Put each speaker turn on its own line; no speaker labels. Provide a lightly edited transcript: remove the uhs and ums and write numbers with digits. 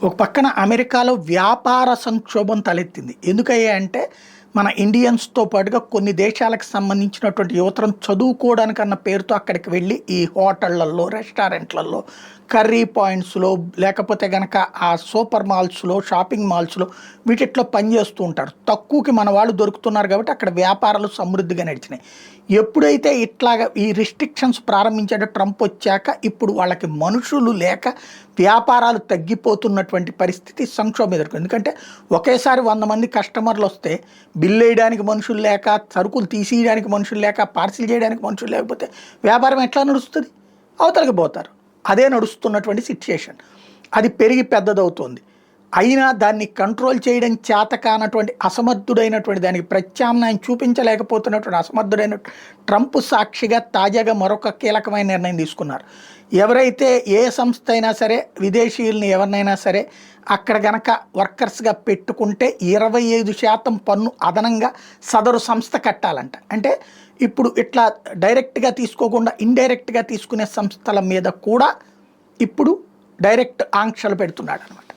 ఒక పక్కన అమెరికాలో వ్యాపార సంక్షోభం తలెత్తింది. ఎందుకయ్యా అంటే మన ఇండియన్స్‌తో పాటుగా కొన్ని దేశాలకు సంబంధించినటువంటి యువతరం చదువుకోవడానికన్న పేరుతో అక్కడికి వెళ్ళి ఈ హోటళ్లల్లో, రెస్టారెంట్‌లలో, కర్రీ పాయింట్స్‌లో లేకపోతే గనక ఆ సూపర్ మాల్స్‌లో, షాపింగ్ మాల్స్‌లో వీటిట్లో పనిచేస్తూ ఉంటారు. తక్కువకి మన వాళ్ళు దొరుకుతున్నారు కాబట్టి అక్కడ వ్యాపారాలు సమృద్ధిగా నడిచినాయి. ఎప్పుడైతే ఇట్లాగా ఈ రిస్ట్రిక్షన్స్ ప్రారంభించాడో ట్రంప్ వచ్చాక ఇప్పుడు వాళ్ళకి మనుషులు లేక వ్యాపారాలు తగ్గిపోతున్నటువంటి పరిస్థితి సంక్షోభం ఎదుర్కొంది. ఎందుకంటే ఒకేసారి 100 మంది కస్టమర్లు వస్తే బిల్లు వేయడానికి మనుషులు లేక, సరుకులు తీసేయడానికి మనుషులు లేక, పార్సిల్ చేయడానికి మనుషులు లేకపోతే వ్యాపారం ఎట్లా నడుస్తుంది? అవతలకి పోతారు. అదే నడుస్తున్నటువంటి సిచ్యుయేషన్. అది పెరిగి పెద్దదవుతోంది. అయినా దాన్ని కంట్రోల్ చేయడం చేత కానటువంటి అసమర్థుడైనటువంటి దానికి ప్రత్యామ్నాయం చూపించలేకపోతున్నటువంటి అసమర్థుడైన ట్రంప్ సాక్షిగా తాజాగా మరొక కీలకమైన నిర్ణయం తీసుకున్నారు. ఎవరైతే ఏ సంస్థ అయినా సరే విదేశీయుల్ని ఎవరినైనా సరే అక్కడ గనక వర్కర్స్గా పెట్టుకుంటే 25% పన్ను అదనంగా సదరు సంస్థ కట్టాలంట. అంటే ఇప్పుడు ఇట్లా డైరెక్ట్గా తీసుకోకుండా ఇండైరెక్ట్గా తీసుకునే సంస్థల మీద కూడా ఇప్పుడు డైరెక్ట్ ఆంక్షలు పెడుతున్నాడు అనమాట.